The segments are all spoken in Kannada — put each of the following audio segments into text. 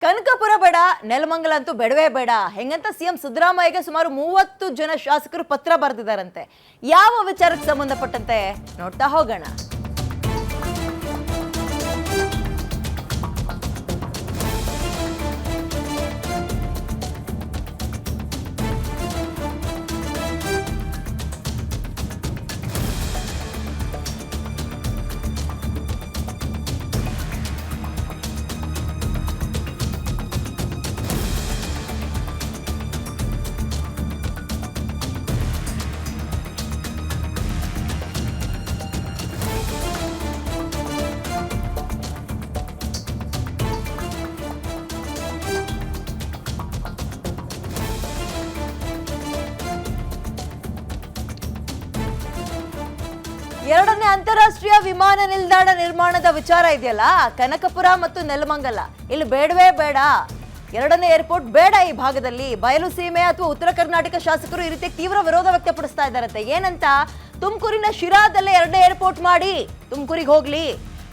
ಕನಕಪುರ ಬೇಡ, ನೆಲಮಂಗಲ ಅಂತೂ ಬೇಡವೇ ಬೇಡ ಹೆಂಗಂತ ಸಿಎಂ ಸಿದ್ದರಾಮಯ್ಯಗೆ ಸುಮಾರು 30 ಜನ ಶಾಸಕರು ಪತ್ರ ಬರೆದಿದ್ದಾರಂತೆ. ಯಾವ ವಿಚಾರಕ್ಕೆ ಸಂಬಂಧಪಟ್ಟಂತೆ ನೋಡ್ತಾ ಹೋಗೋಣ. ಎರಡನೇ ಅಂತಾರಾಷ್ಟ್ರೀಯ ವಿಮಾನ ನಿಲ್ದಾಣ ನಿರ್ಮಾಣದ ವಿಚಾರ ಇದೆಯಲ್ಲ, ಕನಕಪುರ ಮತ್ತು ನೆಲಮಂಗಲ ಇಲ್ಲಿ ಬೇಡವೇ ಬೇಡ, ಎರಡನೇ ಏರ್ಪೋರ್ಟ್ ಬೇಡ ಈ ಭಾಗದಲ್ಲಿ. ಬಯಲು ಸೀಮೆ ಅಥವಾ ಉತ್ತರ ಕರ್ನಾಟಕ ಶಾಸಕರು ಈ ರೀತಿ ತೀವ್ರ ವಿರೋಧ ವ್ಯಕ್ತಪಡಿಸ್ತಾ ಇದ್ದಾರಂತೆ. ಏನಂತ, ತುಮಕೂರಿನ ಶಿರಾದಲ್ಲೇ ಎರಡನೇ ಏರ್ಪೋರ್ಟ್ ಮಾಡಿ, ತುಮಕೂರಿಗೆ ಹೋಗ್ಲಿ.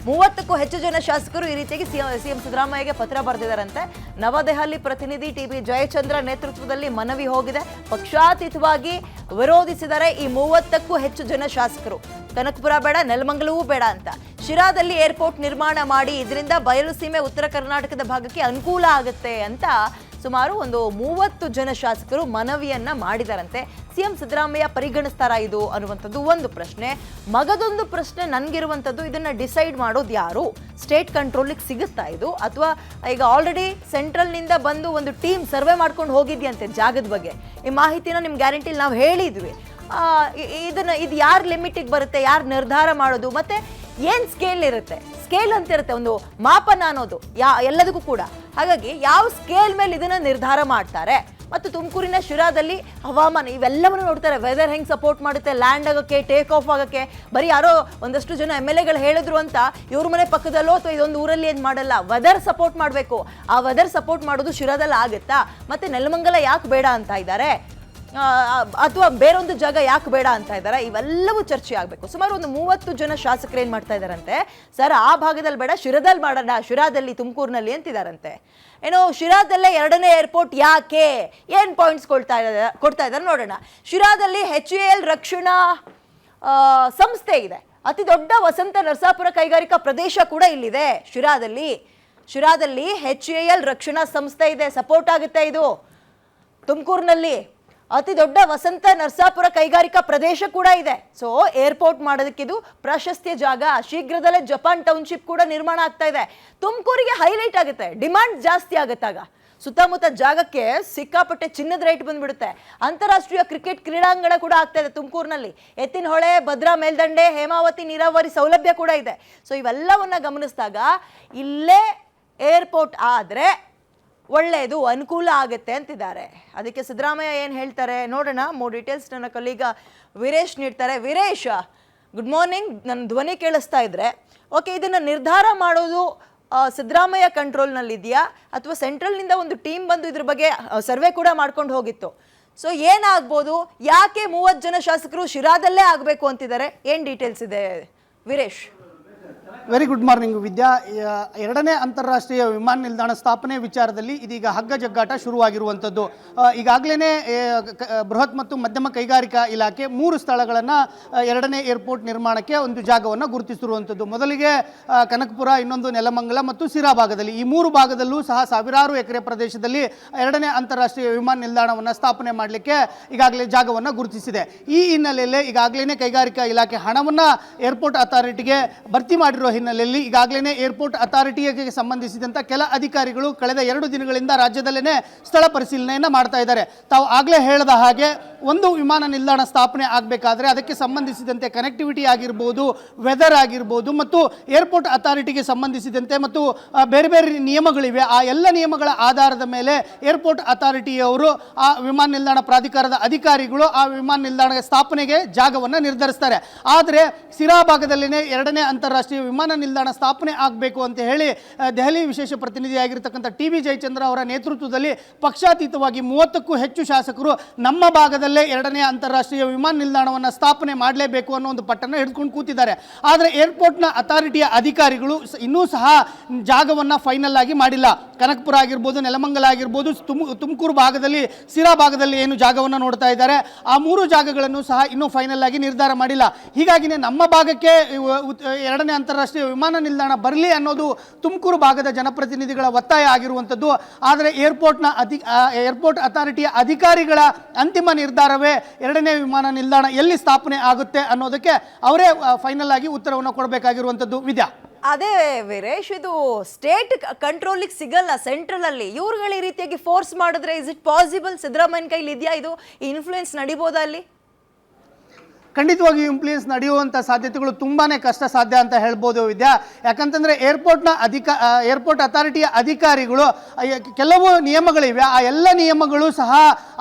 30ಕ್ಕೂ ಹೆಚ್ಚು ಜನ ಶಾಸಕರು ಈ ರೀತಿಯಾಗಿ ಸಿಎಂ ಸಿದ್ದರಾಮಯ್ಯಗೆ ಪತ್ರ ಬರೆದಿದ್ದಾರಂತೆ. ನವದೆಹಲಿ ಪ್ರತಿನಿಧಿ ಟಿಬಿ ಜಯಚಂದ್ರ ನೇತೃತ್ವದಲ್ಲಿ ಮನವಿ ಹೋಗಿದೆ. ಪಕ್ಷಾತೀತವಾಗಿ ವಿರೋಧಿಸಿದ್ದಾರೆ ಈ 30ಕ್ಕೂ ಹೆಚ್ಚು ಜನ ಶಾಸಕರು. ಕನಕಪುರ ಬೇಡ, ನೆಲಮಂಗಲವೂ ಬೇಡ ಅಂತ. ಶಿರಾದಲ್ಲಿ ಏರ್ಪೋರ್ಟ್ ನಿರ್ಮಾಣ ಮಾಡಿ, ಇದರಿಂದ ಬಯಲು ಸೀಮೆ ಉತ್ತರ ಕರ್ನಾಟಕದ ಭಾಗಕ್ಕೆ ಅನುಕೂಲ ಆಗುತ್ತೆ ಅಂತ ಸುಮಾರು 30 ಜನ ಶಾಸಕರು ಮನವಿಯನ್ನ ಮಾಡಿದಾರಂತೆ. ಸಿಎಂ ಸಿದ್ದರಾಮಯ್ಯ ಪರಿಗಣಿಸ್ತಾರಾ ಇದು ಅನ್ನುವಂಥದ್ದು ಒಂದು ಪ್ರಶ್ನೆ. ಮಗದೊಂದು ಪ್ರಶ್ನೆ ನನ್ಗಿರುವಂಥದ್ದು, ಇದನ್ನ ಡಿಸೈಡ್ ಮಾಡೋದು ಯಾರು? ಸ್ಟೇಟ್ ಕಂಟ್ರೋಲಿಗೆ ಸಿಗುತ್ತಾ ಇದು, ಅಥವಾ ಈಗ ಆಲ್ರೆಡಿ ಸೆಂಟ್ರಲ್ ನಿಂದ ಬಂದು ಒಂದು ಟೀಮ್ ಸರ್ವೆ ಮಾಡ್ಕೊಂಡು ಹೋಗಿದ್ಯಂತೆ ಜಾಗದ ಬಗ್ಗೆ. ಈ ಮಾಹಿತಿನ ನಿಮ್ ಗ್ಯಾರಂಟಿಲಿ ನಾವು ಹೇಳಿದ್ವಿ. ಇದು ಯಾರ ಲಿಮಿಟಿಗೆ ಬರುತ್ತೆ, ಯಾರು ನಿರ್ಧಾರ ಮಾಡೋದು, ಮತ್ತೆ ಏನ್ ಸ್ಕೇಲ್ ಇರುತ್ತೆ, ಸ್ಕೇಲ್ ಅಂತ ಇರುತ್ತೆ ಒಂದು ಮಾಪನ ಅನ್ನೋದು ಎಲ್ಲದಕ್ಕೂ ಕೂಡ. ಹಾಗಾಗಿ ಯಾವ ಸ್ಕೇಲ್ ಮೇಲೆ ಇದನ್ನ ನಿರ್ಧಾರ ಮಾಡ್ತಾರೆ, ಮತ್ತು ತುಮಕೂರಿನ ಶಿರಾದಲ್ಲಿ ಹವಾಮಾನ ಇವೆಲ್ಲವನ್ನು ನೋಡ್ತಾರೆ. ವೆದರ್ ಹೆಂಗ್ ಸಪೋರ್ಟ್ ಮಾಡುತ್ತೆ ಲ್ಯಾಂಡ್ ಆಗೋಕ್ಕೆ, ಟೇಕ್ ಆಫ್ ಆಗೋಕ್ಕೆ. ಬರೀ ಯಾರೋ ಒಂದಷ್ಟು ಜನ MLAಗಳು ಹೇಳಿದ್ರು ಅಂತ ಇವ್ರ ಮನೆ ಪಕ್ಕದಲ್ಲೋ ಅಥವಾ ಇದೊಂದು ಊರಲ್ಲಿ ಏನು ಮಾಡಲ್ಲ, ವೆದರ್ ಸಪೋರ್ಟ್ ಮಾಡಬೇಕು. ಆ ವೆದರ್ ಸಪೋರ್ಟ್ ಮಾಡೋದು ಶಿರಾದಲ್ಲಿ ಆಗುತ್ತಾ? ಮತ್ತೆ ನೆಲಮಂಗಲ ಯಾಕೆ ಬೇಡ ಅಂತ ಇದ್ದಾರೆ, ಅಥವಾ ಬೇರೊಂದು ಜಾಗ ಯಾಕೆ ಬೇಡ ಅಂತ ಇದ್ದಾರೆ, ಇವೆಲ್ಲವೂ ಚರ್ಚೆ ಆಗಬೇಕು. ಸುಮಾರು 30 ಜನ ಶಾಸಕರು ಏನ್ ಮಾಡ್ತಾ ಇದಾರಂತೆ, ಸರ್ ಆ ಭಾಗದಲ್ಲಿ ಬೇಡ, ಶಿರಾದಲ್ಲಿ ಮಾಡೋಣ, ಶಿರಾದಲ್ಲಿ ತುಮಕೂರಿನಲ್ಲಿ ಅಂತಿದಾರಂತೆ. ಏನೋ ಶಿರಾದಲ್ಲೇ ಎರಡನೇ ಏರ್ಪೋರ್ಟ್ ಯಾಕೆ, ಏನ್ ಪಾಯಿಂಟ್ಸ್ ಕೊಡ್ತಾ ಇದ್ದಾರೆ ನೋಡೋಣ. ಶಿರಾದಲ್ಲಿ HAL ರಕ್ಷಣಾ ಸಂಸ್ಥೆ ಇದೆ, ಅತಿ ದೊಡ್ಡ ವಸಂತ ನರಸಾಪುರ ಕೈಗಾರಿಕಾ ಪ್ರದೇಶ ಕೂಡ ಇಲ್ಲಿದೆ. ಶಿರಾದಲ್ಲಿ HAL ರಕ್ಷಣಾ ಸಂಸ್ಥೆ ಇದೆ, ಸಪೋರ್ಟ್ ಆಗುತ್ತೆ ಇದು. ತುಮಕೂರಿನಲ್ಲಿ ಅತಿ ದೊಡ್ಡ ವಸಂತ ನರಸಾಪುರ ಕೈಗಾರಿಕಾ ಪ್ರದೇಶ ಕೂಡ ಇದೆ. ಸೊ ಏರ್ಪೋರ್ಟ್ ಮಾಡೋದಕ್ಕಿದು ಪ್ರಾಶಸ್ತ್ಯ ಜಾಗ. ಶೀಘ್ರದಲ್ಲೇ ಜಪಾನ್ ಟೌನ್ಶಿಪ್ ಕೂಡ ನಿರ್ಮಾಣ ಆಗ್ತಾ ಇದೆ. ತುಮಕೂರಿಗೆ ಹೈಲೈಟ್ ಆಗುತ್ತೆ, ಡಿಮಾಂಡ್ ಜಾಸ್ತಿ ಆಗುತ್ತಾಗ. ಸುತ್ತಮುತ್ತ ಜಾಗಕ್ಕೆ ಸಿಕ್ಕಾಪಟ್ಟೆ ಚಿನ್ನದ ರೇಟ್ ಬಂದ್ಬಿಡುತ್ತೆ. ಅಂತಾರಾಷ್ಟ್ರೀಯ ಕ್ರಿಕೆಟ್ ಕ್ರೀಡಾಂಗಣ ಕೂಡ ಆಗ್ತಾ ಇದೆ ತುಮಕೂರಿನಲ್ಲಿ. ಎತ್ತಿನಹೊಳೆ, ಭದ್ರಾ ಮೇಲ್ದಂಡೆ, ಹೇಮಾವತಿ ನೀರಾವರಿ ಸೌಲಭ್ಯ ಕೂಡ ಇದೆ. ಸೊ ಇವೆಲ್ಲವನ್ನ ಗಮನಿಸಿದಾಗ ಇಲ್ಲೇ ಏರ್ಪೋರ್ಟ್ ಆದ್ರೆ ಒಳ್ಳೆಯದು, ಅನುಕೂಲ ಆಗುತ್ತೆ ಅಂತಿದ್ದಾರೆ. ಅದಕ್ಕೆ ಸಿದ್ದರಾಮಯ್ಯ ಏನು ಹೇಳ್ತಾರೆ ನೋಡೋಣ. ಮೋರ್ ಡೀಟೇಲ್ಸ್ ನನ್ನ ಕಲೀಗ ವೀರೇಶ್ ನೀಡ್ತಾರೆ. Veeresh, good morning. ನನ್ನ ಧ್ವನಿ ಕೇಳಿಸ್ತಾ ಇದ್ರೆ ಓಕೆ, ಇದನ್ನು ನಿರ್ಧಾರ ಮಾಡೋದು ಸಿದ್ದರಾಮಯ್ಯ ಕಂಟ್ರೋಲ್ನಲ್ಲಿದೆಯಾ, ಅಥವಾ ಸೆಂಟ್ರಲ್ನಿಂದ ಒಂದು ಟೀಮ್ ಬಂದು ಇದ್ರ ಬಗ್ಗೆ ಸರ್ವೆ ಕೂಡ ಮಾಡ್ಕೊಂಡು ಹೋಗಿತ್ತು? ಸೊ ಏನಾಗ್ಬೋದು, ಯಾಕೆ 30 ಜನ ಶಾಸಕರು ಶಿರಾದಲ್ಲೇ ಆಗಬೇಕು ಅಂತಿದ್ದಾರೆ, ಏನು ಡೀಟೇಲ್ಸ್ ಇದೆ ವೀರೇಶ್? ವೆರಿ ಗುಡ್ ಮಾರ್ನಿಂಗ್ ವಿದ್ಯಾ. ಎರಡನೇ ಅಂತಾರಾಷ್ಟ್ರೀಯ ವಿಮಾನ ನಿಲ್ದಾಣ ಸ್ಥಾಪನೆ ವಿಚಾರದಲ್ಲಿ ಇದೀಗ ಹಗ್ಗ ಜಗ್ಗಾಟ ಶುರುವಾಗಿರುವಂಥದ್ದು. ಈಗಾಗಲೇ ಬೃಹತ್ ಮತ್ತು ಮಧ್ಯಮ ಕೈಗಾರಿಕಾ ಇಲಾಖೆ 3 ಸ್ಥಳಗಳನ್ನು ಎರಡನೇ ಏರ್ಪೋರ್ಟ್ ನಿರ್ಮಾಣಕ್ಕೆ ಒಂದು ಜಾಗವನ್ನು ಗುರುತಿಸಿರುವಂಥದ್ದು. ಮೊದಲಿಗೆ ಕನಕಪುರ, ಇನ್ನೊಂದು ನೆಲಮಂಗಲ ಮತ್ತು ಸಿರಾ ಭಾಗದಲ್ಲಿ, ಈ 3 ಭಾಗದಲ್ಲೂ ಸಹ ಸಾವಿರಾರು ಎಕರೆ ಪ್ರದೇಶದಲ್ಲಿ ಎರಡನೇ ಅಂತಾರಾಷ್ಟ್ರೀಯ ವಿಮಾನ ನಿಲ್ದಾಣವನ್ನು ಸ್ಥಾಪನೆ ಮಾಡಲಿಕ್ಕೆ ಈಗಾಗಲೇ ಜಾಗವನ್ನು ಗುರುತಿಸಿದೆ. ಈ ಹಿನ್ನೆಲೆಯಲ್ಲಿ ಈಗಾಗಲೇ ಕೈಗಾರಿಕಾ ಇಲಾಖೆ ಹಣವನ್ನು ಏರ್ಪೋರ್ಟ್ ಅಥಾರಿಟಿಗೆ ಭರ್ತಿ ಮಾಡಿರುವ ಹಿನ್ನೆಲೆಯಲ್ಲಿ ಈಗಾಗಲೇ ಏರ್ಪೋರ್ಟ್ ಅಥಾರಿಟಿಗೆ ಸಂಬಂಧಿಸಿದಂಥ ಕೆಲ ಅಧಿಕಾರಿಗಳು ಕಳೆದ 2 ದಿನಗಳಿಂದ ರಾಜ್ಯದಲ್ಲೇ ಸ್ಥಳ ಪರಿಶೀಲನೆಯನ್ನು ಮಾಡ್ತಾ ಇದ್ದಾರೆ. ತಾವು ಆಗಲೇ ಹೇಳಿದ ಹಾಗೆ ಒಂದು ವಿಮಾನ ನಿಲ್ದಾಣ ಸ್ಥಾಪನೆ ಆಗಬೇಕಾದ್ರೆ ಅದಕ್ಕೆ ಸಂಬಂಧಿಸಿದಂತೆ ಕನೆಕ್ಟಿವಿಟಿ ಆಗಿರ್ಬೋದು, ವೆದರ್ ಆಗಿರ್ಬೋದು, ಮತ್ತು ಏರ್ಪೋರ್ಟ್ ಅಥಾರಿಟಿಗೆ ಸಂಬಂಧಿಸಿದಂತೆ ಮತ್ತು ಬೇರೆ ಬೇರೆ ನಿಯಮಗಳಿವೆ. ಆ ಎಲ್ಲ ನಿಯಮಗಳ ಆಧಾರದ ಮೇಲೆ ಏರ್ಪೋರ್ಟ್ ಅಥಾರಿಟಿಯವರು, ಆ ವಿಮಾನ ನಿಲ್ದಾಣ ಪ್ರಾಧಿಕಾರದ ಅಧಿಕಾರಿಗಳು ಆ ವಿಮಾನ ನಿಲ್ದಾಣ ಸ್ಥಾಪನೆಗೆ ಜಾಗವನ್ನು ನಿರ್ಧರಿಸ್ತಾರೆ. ಆದರೆ ಸಿರಾ ಭಾಗದಲ್ಲಿನೇ ಎರಡನೇ ಅಂತಾರಾಷ್ಟ್ರೀಯ ವಿಮಾನ ನಿಲ್ದಾಣ ಸ್ಥಾಪನೆ ಆಗಬೇಕು ಅಂತ ಹೇಳಿ ದೆಹಲಿ ವಿಶೇಷ ಪ್ರತಿನಿಧಿಯಾಗಿರ್ತಕ್ಕಂಥ ಟಿ ಬಿ ಜಯಚಂದ್ರ ಅವರ ನೇತೃತ್ವದಲ್ಲಿ ಪಕ್ಷಾತೀತವಾಗಿ 30ಕ್ಕೂ ಹೆಚ್ಚು ಶಾಸಕರು ನಮ್ಮ ಭಾಗದಲ್ಲೇ 2ನೇ ಅಂತಾರಾಷ್ಟ್ರೀಯ ವಿಮಾನ ನಿಲ್ದಾಣವನ್ನು ಸ್ಥಾಪನೆ ಮಾಡಲೇಬೇಕು ಅನ್ನೋ ಒಂದು ಪಟ್ಟನ್ನು ಹಿಡ್ಕೊಂಡು ಕೂತಿದ್ದಾರೆ. ಆದರೆ ಏರ್ಪೋರ್ಟ್ನ ಅಥಾರಿಟಿಯ ಅಧಿಕಾರಿಗಳು ಇನ್ನೂ ಸಹ ಜಾಗವನ್ನು ಫೈನಲ್ ಆಗಿ ಮಾಡಿಲ್ಲ. ಕನಕಪುರ ಆಗಿರ್ಬೋದು, ನೆಲಮಂಗಲ ಆಗಿರ್ಬೋದು, ತುಮಕೂರು ಭಾಗದಲ್ಲಿ, ಸಿರಾ ಭಾಗದಲ್ಲಿ ಏನು ಜಾಗವನ್ನು ನೋಡ್ತಾ ಇದ್ದಾರೆ, ಆ 3 ಜಾಗಗಳನ್ನು ಸಹ ಇನ್ನೂ ಫೈನಲ್ ಆಗಿ ನಿರ್ಧಾರ ಮಾಡಿಲ್ಲ. ಹೀಗಾಗಿನೇ ನಮ್ಮ ಭಾಗಕ್ಕೆ 2ನೇ ಅಂತಾರಾಷ್ಟ್ರೀಯ ವಿಮಾನ ನಿಲ್ದಾಣ ಬರಲಿ ಅನ್ನೋದು ತುಮಕೂರು ಭಾಗದ ಜನಪ್ರತಿನಿಧಿಗಳ ಒತ್ತಾಯ ಆಗಿರುವಂಥದ್ದು. ಆದರೆ ಏರ್ಪೋರ್ಟ್ ಅಥಾರಿಟಿಯ ಅಧಿಕಾರಿಗಳ ಅಂತಿಮ ನಿರ್ಧಾರವೇ 2ನೇ ವಿಮಾನ ನಿಲ್ದಾಣ ಎಲ್ಲಿ ಸ್ಥಾಪನೆ ಆಗುತ್ತೆ ಅನ್ನೋದಕ್ಕೆ ಅವರೇ ಫೈನಲ್ ಆಗಿ ಉತ್ತರವನ್ನು ಕೊಡಬೇಕಾಗಿರುವಂಥದ್ದು. ವಿದ್ಯಾ, ಅದೇ ವೀರೇಶ್, ಇದು ಸ್ಟೇಟ್ ಕಂಟ್ರೋಲಿಗೆ ಸಿಗಲ್ಲ ಸೆಂಟ್ರಲ್ ಅಲ್ಲಿ. ಇವ್ರುಗಳು ಈ ರೀತಿಯಾಗಿ ಫೋರ್ಸ್ ಮಾಡಿದ್ರೆ ಇಸ್ ಇಟ್ ಪಾಸಿಬಲ್? ಸಿದ್ದರಾಮಯ್ಯನ ಕೈಲಿ ಇದೆಯಾ ಇದು ಇನ್ಫ್ಲೂಯೆನ್ಸ್ ನಡಿಬೋದಾ ಅಲ್ಲಿ? ಖಂಡಿತವಾಗಿ ಇನ್ಫ್ಲೂಯೆನ್ಸ್ ನಡೆಯುವಂಥ ಸಾಧ್ಯತೆಗಳು ತುಂಬಾ ಕಷ್ಟ ಸಾಧ್ಯ ಅಂತ ಹೇಳ್ಬೋದು ವಿದ್ಯಾ. ಯಾಕಂತಂದರೆ ಏರ್ಪೋರ್ಟ್ ಅಥಾರಿಟಿಯ ಅಧಿಕಾರಿಗಳು ಕೆಲವು ನಿಯಮಗಳಿವೆ, ಆ ಎಲ್ಲ ನಿಯಮಗಳು ಸಹ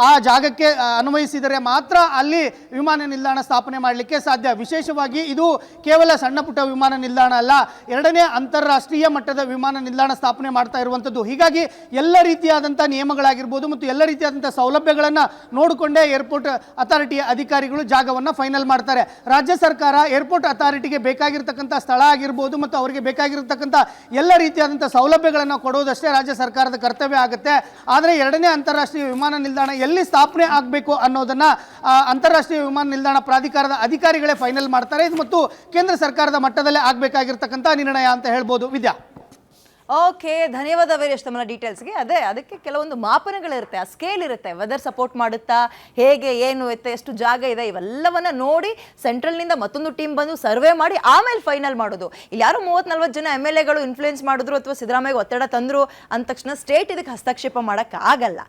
ಆ ಜಾಗಕ್ಕೆ ಅನ್ವಯಿಸಿದರೆ ಮಾತ್ರ ಅಲ್ಲಿ ವಿಮಾನ ನಿಲ್ದಾಣ ಸ್ಥಾಪನೆ ಮಾಡಲಿಕ್ಕೆ ಸಾಧ್ಯ. ವಿಶೇಷವಾಗಿ ಇದು ಕೇವಲ ಸಣ್ಣ ಪುಟ್ಟ ವಿಮಾನ ನಿಲ್ದಾಣ ಅಲ್ಲ, 2ನೇ ಅಂತಾರಾಷ್ಟ್ರೀಯ ಮಟ್ಟದ ವಿಮಾನ ನಿಲ್ದಾಣ ಸ್ಥಾಪನೆ ಮಾಡ್ತಾ ಇರುವಂಥದ್ದು. ಹೀಗಾಗಿ ಎಲ್ಲ ರೀತಿಯಾದಂಥ ನಿಯಮಗಳಾಗಿರ್ಬೋದು ಮತ್ತು ಎಲ್ಲ ರೀತಿಯಾದಂಥ ಸೌಲಭ್ಯಗಳನ್ನು ನೋಡಿಕೊಂಡೇ ಏರ್ಪೋರ್ಟ್ ಅಥಾರಿಟಿಯ ಅಧಿಕಾರಿಗಳು ಜಾಗವನ್ನು ಫೈನಲ್ ಮಾಡ್ತಾರೆ. ರಾಜ್ಯ ಸರ್ಕಾರ ಏರ್ಪೋರ್ಟ್ ಅಥಾರಿಟಿಗೆ ಬೇಕಾಗಿರ್ತಕ್ಕಂಥ ಸ್ಥಳ ಆಗಿರ್ಬೋದು ಮತ್ತು ಅವರಿಗೆ ಬೇಕಾಗಿರ್ತಕ್ಕಂಥ ಎಲ್ಲ ರೀತಿಯಾದಂಥ ಸೌಲಭ್ಯಗಳನ್ನು ಕೊಡೋದಷ್ಟೇ ರಾಜ್ಯ ಸರ್ಕಾರದ ಕರ್ತವ್ಯ ಆಗುತ್ತೆ. ಆದರೆ 2ನೇ ಅಂತಾರಾಷ್ಟ್ರೀಯ ವಿಮಾನ ನಿಲ್ದಾಣ ಎಲ್ಲಿ ಸ್ಥಾಪನೆ ಆಗಬೇಕು ಅನ್ನೋದನ್ನು ಅಂತಾರಾಷ್ಟ್ರೀಯ ವಿಮಾನ ನಿಲ್ದಾಣ ಪ್ರಾಧಿಕಾರದ ಅಧಿಕಾರಿಗಳೇ ಫೈನಲ್ ಮಾಡ್ತಾರೆ. ಇದು ಮತ್ತು ಕೇಂದ್ರ ಸರ್ಕಾರದ ಮಟ್ಟದಲ್ಲೇ ಆಗಬೇಕಾಗಿರ್ತಕ್ಕಂಥ ನಿರ್ಣಯ ಅಂತ ಹೇಳ್ಬೋದು. ವಿದ್ಯಾ, ಓಕೆ, ಧನ್ಯವಾದ ವೀರೇಶ್ ತಮ್ಮ ಡೀಟೇಲ್ಸ್ಗೆ. ಅದಕ್ಕೆ ಕೆಲವೊಂದು ಮಾಪನಗಳಿರುತ್ತೆ, ಆ ಸ್ಕೇಲ್ ಇರುತ್ತೆ. ವೆದರ್ ಸಪೋರ್ಟ್ ಮಾಡುತ್ತಾ, ಹೇಗೆ ಏನು ಇರುತ್ತೆ, ಎಷ್ಟು ಜಾಗ ಇದೆ, ಇವೆಲ್ಲವನ್ನ ನೋಡಿ ಸೆಂಟ್ರಲ್ನಿಂದ ಮತ್ತೊಂದು ಟೀಮ್ ಬಂದು ಸರ್ವೆ ಮಾಡಿ ಆಮೇಲೆ ಫೈನಲ್ ಮಾಡೋದು. ಇಲ್ಲಿ ಯಾರು 30-40 ಜನ MLAಗಳು ಇನ್ಫ್ಲೂಯೆನ್ಸ್ ಮಾಡಿದ್ರು ಅಥವಾ ಸಿದ್ದರಾಮಯ್ಯ ಒತ್ತಡ ತಂದ್ರು ಅಂದ ತಕ್ಷಣ ಸ್ಟೇಟ್ ಇದಕ್ಕೆ ಹಸ್ತಕ್ಷೇಪ ಮಾಡೋಕ್ಕಾಗಲ್ಲ.